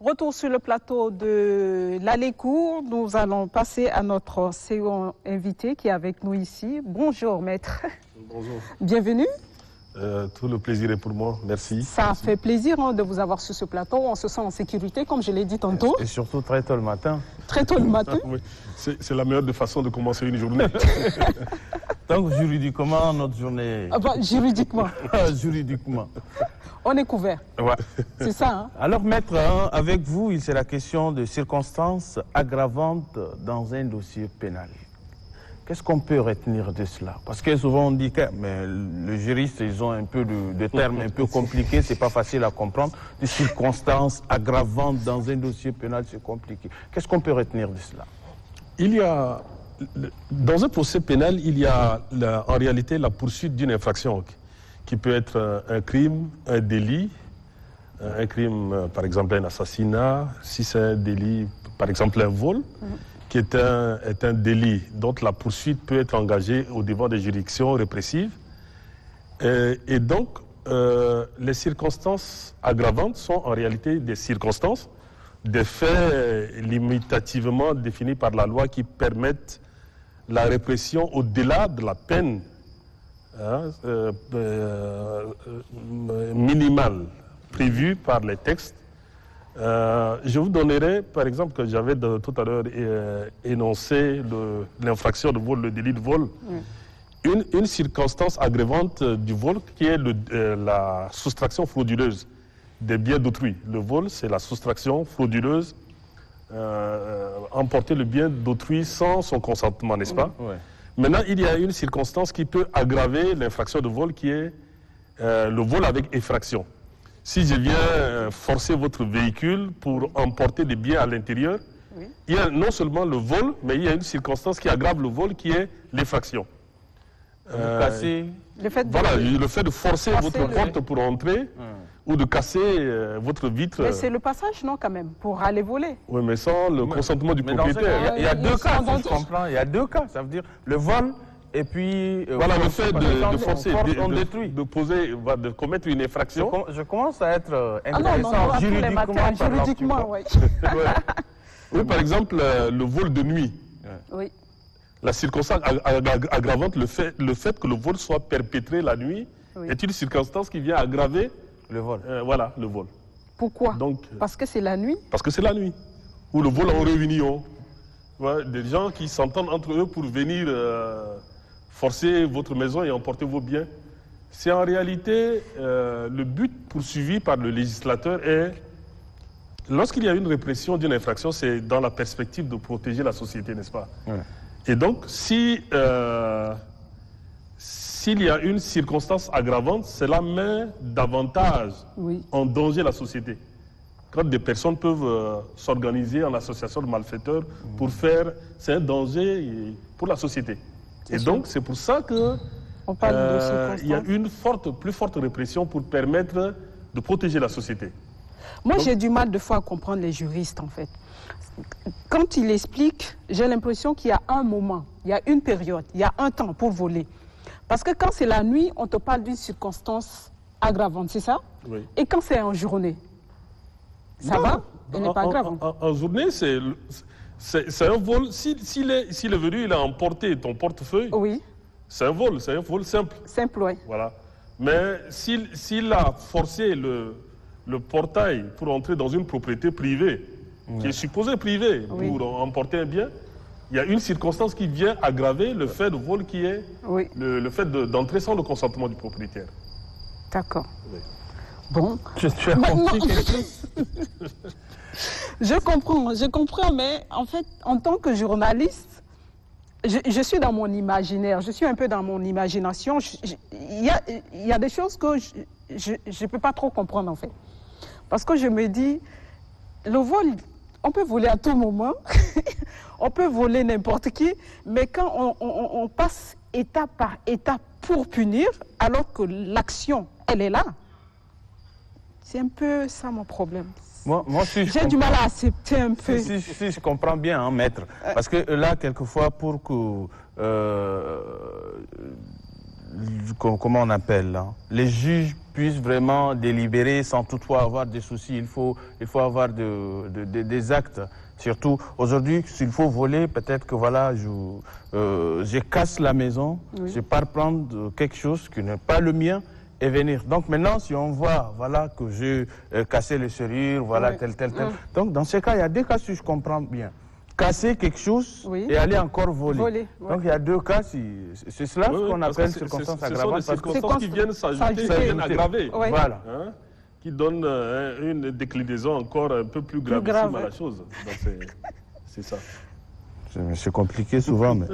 Retour sur le plateau de l'Aller-Cour. Nous allons passer à notre second invité qui est avec nous ici. Bonjour maître. Bonjour. Bienvenue. Tout le plaisir est pour moi, merci. Ça fait plaisir de vous avoir sur ce plateau. On se sent en sécurité, comme je l'ai dit tantôt. Et surtout très tôt le matin. Très tôt le matin. Oui, c'est la meilleure façon de commencer une journée. Donc juridiquement, notre journée... Juridiquement. Juridiquement. On est couvert. Ouais. C'est ça, hein? Alors maître, avec vous, il c'est la question de circonstances aggravantes dans un dossier pénal. Qu'est-ce qu'on peut retenir de cela? Parce que souvent on dit que mais les juristes, ils ont un peu de termes un peu compliqués, c'est pas facile à comprendre. Des circonstances aggravantes dans un dossier pénal, c'est compliqué. Qu'est-ce qu'on peut retenir de cela? Il y a, dans un procès pénal, il y a en réalité la poursuite d'une infraction qui peut être un crime, un délit, un crime, par exemple un assassinat, si c'est un délit, par exemple un vol, qui est un délit dont la poursuite peut être engagée au devant des juridictions répressives. Et donc, les circonstances aggravantes sont en réalité des circonstances, des faits limitativement définis par la loi qui permettent la répression au-delà de la peine minimale prévue par les textes. Je vous donnerai, par exemple, que j'avais tout à l'heure énoncé l'infraction de vol, le délit de vol, une circonstance aggravante du vol qui est la soustraction frauduleuse des biens d'autrui. Le vol, c'est la soustraction frauduleuse, emporter le bien d'autrui sans son consentement, n'est-ce pas? Ouais. Maintenant, il y a une circonstance qui peut aggraver l'infraction de vol qui est le vol avec effraction. Si je viens forcer votre véhicule pour emporter des biens à l'intérieur, il y a non seulement le vol, mais il y a une circonstance qui aggrave le vol qui est l'effraction. Le fait de forcer votre porte pour entrer ou de casser votre vitre. Mais c'est le passage, non, quand même, pour aller voler. Oui, mais sans le consentement du propriétaire. Il y a deux cas, si je comprends. Il y a deux cas, ça veut dire le vol. Et puis, voilà, le fait de forcer, de commettre une infraction. Je commence à être intéressant juridiquement. Oui. Oui, par exemple, le vol de nuit. Oui. La circonstance aggravante, le fait que le vol soit perpétré la nuit, est une circonstance qui vient aggraver le vol. Voilà, le vol. Pourquoi? Donc, parce que c'est la nuit? Parce que c'est la nuit. Ou le vol en réunion. Ouais, des gens qui s'entendent entre eux pour venir forcer votre maison et emporter vos biens. C'est en réalité le but poursuivi par le législateur est, lorsqu'il y a une répression d'une infraction, c'est dans la perspective de protéger la société, n'est-ce pas? Ouais. Et donc, s'il y a une circonstance aggravante, cela met davantage en danger la société. Quand des personnes peuvent s'organiser en association de malfaiteurs pour faire, c'est un danger pour la société. Et donc, c'est pour ça que il y a une plus forte répression pour permettre de protéger la société. Moi, j'ai du mal de fois à comprendre les juristes, en fait. Quand ils expliquent, j'ai l'impression qu'il y a un moment, il y a une période, il y a un temps pour voler. Parce que quand c'est la nuit, on te parle d'une circonstance aggravante, c'est ça? Oui. Et quand c'est en journée? Ça va? Il n'est pas grave. En journée, c'est un vol. S'il est venu, il a emporté ton portefeuille. Oui. C'est un vol simple. Simple, oui. Voilà. Mais s'il a forcé le portail pour entrer dans une propriété privée, qui est supposée privée, pour emporter un bien, il y a une circonstance qui vient aggraver le fait de vol qui est le fait d'entrer sans le consentement du propriétaire. D'accord. Oui. Bon. Tu as compris quelque chose? Je comprends, mais en fait, en tant que journaliste, je suis dans mon imaginaire, je suis un peu dans mon imagination. Il y a des choses que je ne peux pas trop comprendre, en fait. Parce que je me dis, le vol, on peut voler à tout moment, on peut voler n'importe qui, mais quand on passe étape par étape pour punir, alors que l'action, elle est là, c'est un peu ça mon problème. Moi, j'ai du mal à accepter un peu. Si je comprends bien, hein, maître. Parce que là, quelquefois, pour que comment on appelle, hein, les juges puissent vraiment délibérer sans toutefois avoir des soucis. Il faut avoir des actes. Surtout aujourd'hui, s'il faut voler, peut-être que voilà, je casse la maison, je pars prendre quelque chose qui n'est pas le mien et venir. Donc maintenant, si on voit voilà, que j'ai cassé les serrures, voilà, tel. Donc dans ce cas, il y a deux cas si je comprends bien. Casser quelque chose et aller encore voler. Donc il y a deux cas, c'est cela ce qu'on appelle circonstances aggravantes. Ce sont des circonstances qui viennent s'ajouter, qui viennent aggraver. Voilà. Hein, qui donnent une déclinaison encore un peu plus gravissime à la chose. Donc c'est ça. C'est compliqué souvent, mais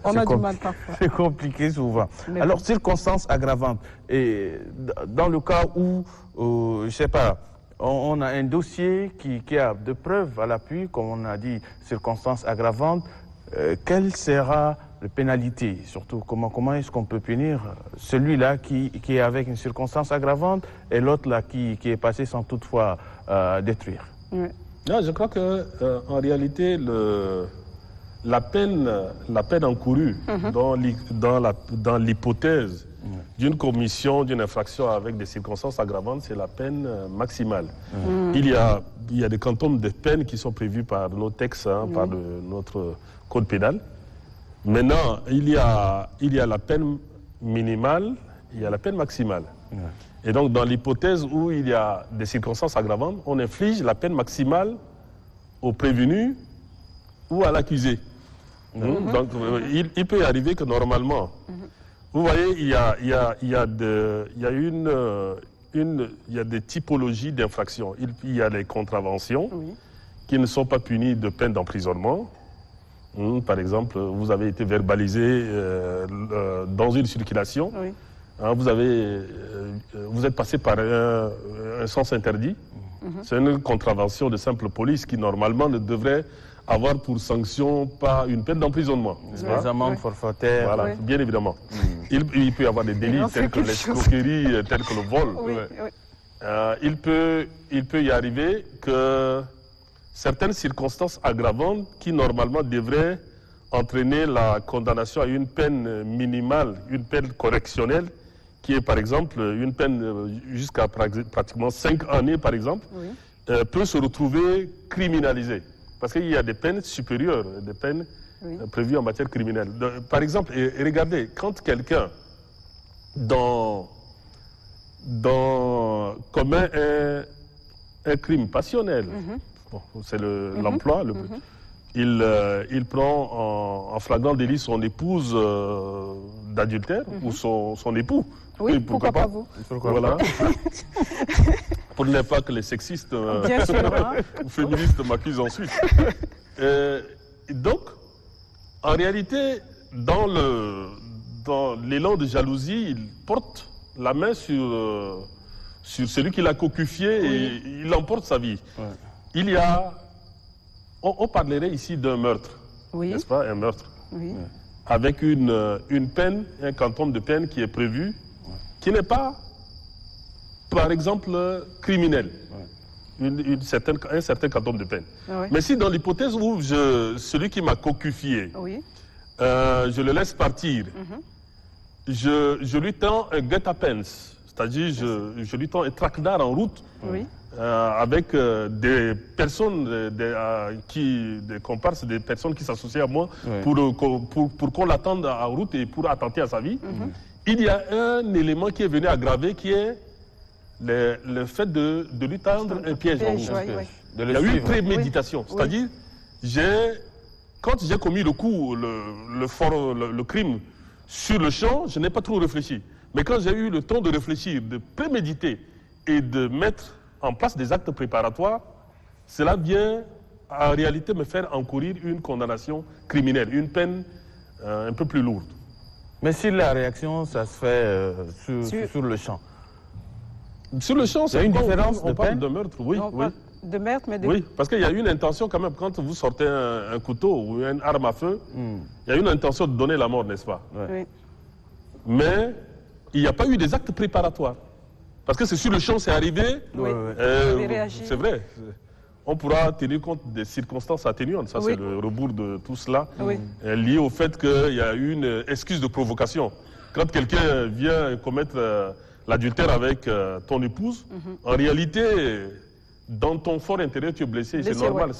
on a du mal parfois. C'est compliqué souvent. Mais alors, circonstances aggravantes. Et dans le cas où, je ne sais pas, on a un dossier qui a de preuves à l'appui, comme on a dit, circonstances aggravantes, quelle sera la pénalité? Surtout, comment est-ce qu'on peut punir celui-là qui est avec une circonstance aggravante et l'autre là qui est passé sans toutefois détruire? Non, je crois que en réalité, la peine encourue dans l'hypothèse d'une commission d'une infraction avec des circonstances aggravantes, c'est la peine maximale. Il y a des quantums de peines qui sont prévus par nos textes, par notre code pénal. Maintenant, il y a la peine minimale, il y a la peine maximale. Et donc, dans l'hypothèse où il y a des circonstances aggravantes, on inflige la peine maximale au prévenu ou à l'accusé. Donc, il peut y arriver que normalement, vous voyez, il y a des typologies d'infractions. Il y a les contraventions qui ne sont pas punies de peine d'emprisonnement. Par exemple, vous avez été verbalisé dans une circulation. Hein, vous êtes passé par un sens interdit. C'est une contravention de simple police qui, normalement, ne devrait avoir pour sanction pas une peine d'emprisonnement. Les amendes forfaitaires. Voilà, bien évidemment. Il peut y avoir des délits tels que l'escroquerie, tels que le vol. Il peut y arriver que certaines circonstances aggravantes qui, normalement, devraient entraîner la condamnation à une peine minimale, une peine correctionnelle, qui est par exemple une peine jusqu'à pratiquement 5 années, par exemple, peut se retrouver criminalisée. Parce qu'il y a des peines supérieures, des peines prévues en matière criminelle. Par exemple, et regardez, quand quelqu'un commet un crime passionnel, c'est l'emploi, il prend en flagrant délit son épouse d'adultère ou son époux. Oui, pourquoi pas vous? Voilà. Pour ne pas que les sexistes bien sûr, ou féministes m'accusent ensuite. Donc, en réalité, dans l'élan de jalousie, il porte la main sur celui qui l'a cocufié et il emporte sa vie. Il y a... On parlerait ici d'un meurtre, n'est-ce pas? Un meurtre. Avec une peine, un quantum de peine qui est prévu, qui n'est pas, par exemple, criminel. Un certain quantum de peine. Mais si dans l'hypothèse où celui qui m'a cocufié, je le laisse partir, je lui tends un guet-apens, c'est-à-dire je lui tends un traquenard en route, avec des personnes, des comparses, des personnes qui s'associent à moi pour qu'on l'attende en route et pour attenter à sa vie. Il y a un élément qui est venu aggraver, qui est le fait de lui tendre un piège en route. Il y a eu une préméditation, c'est-à-dire quand j'ai commis le coup, le crime sur le champ, je n'ai pas trop réfléchi. Mais quand j'ai eu le temps de réfléchir, de préméditer et de mettre en place des actes préparatoires, cela vient en réalité me faire encourir une condamnation criminelle, une peine un peu plus lourde. Mais si la réaction, ça se fait sur le champ. Sur le champ, c'est une différence. On parle de meurtre, oui. De meurtre, mais de... Oui, parce qu'il y a une intention quand même, quand vous sortez un couteau ou une arme à feu, il y a une intention de donner la mort, n'est-ce pas? Mais il n'y a pas eu des actes préparatoires. Parce que c'est sur le champ, c'est arrivé. C'est vrai. On pourra tenir compte des circonstances atténuantes. Ça, c'est le rebours de tout cela, lié au fait qu'il y a eu une excuse de provocation. quand quelqu'un vient commettre l'adultère avec ton épouse, en réalité, dans ton fort intérieur, tu es blessé, c'est normal.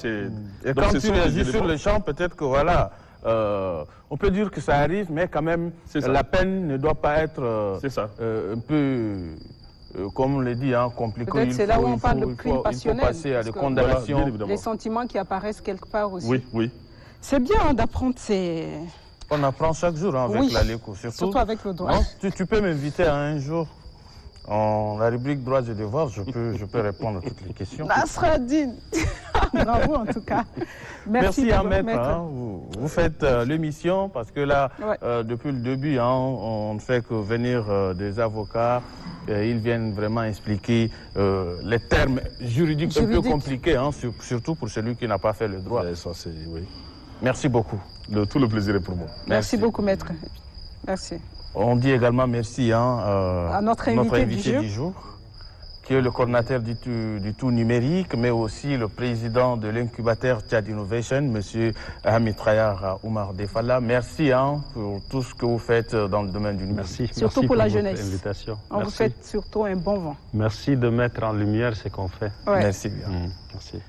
Et donc, quand tu réagis sur le champ, peut-être que voilà, on peut dire que ça arrive, mais quand même, la peine ne doit pas être un peu, comme on l'a dit, hein, compliquée. Peut-être c'est là où on parle de crime passionnel. Il faut passer à des condamnations. Voilà, les sentiments qui apparaissent quelque part aussi. Oui, oui. C'est bien d'apprendre ces... On apprend chaque jour hein, avec la LECO, surtout avec le droit. Tu peux m'inviter à un jour. En la rubrique droits et devoirs, je peux répondre à toutes les questions. Nasreddine. Bravo en tout cas. Merci à Maître. Hein, vous faites l'émission parce que là, depuis le début, hein, on ne fait que venir des avocats. Ils viennent vraiment expliquer les termes juridiques un peu compliqués, hein, surtout pour celui qui n'a pas fait le droit. Oui. Merci beaucoup. Tout le plaisir est pour moi. Merci beaucoup, Maître. Merci. On dit également merci à notre invité du jour, qui est le coordinateur du tout numérique, mais aussi le président de l'incubateur Tchad Innovation, M. Hamid Trayar Oumar Defalla. Merci pour tout ce que vous faites dans le domaine du numérique. Merci. Surtout pour la jeunesse. Invitation. On vous fait surtout un bon vent. Merci de mettre en lumière ce qu'on fait. Merci bien. Merci.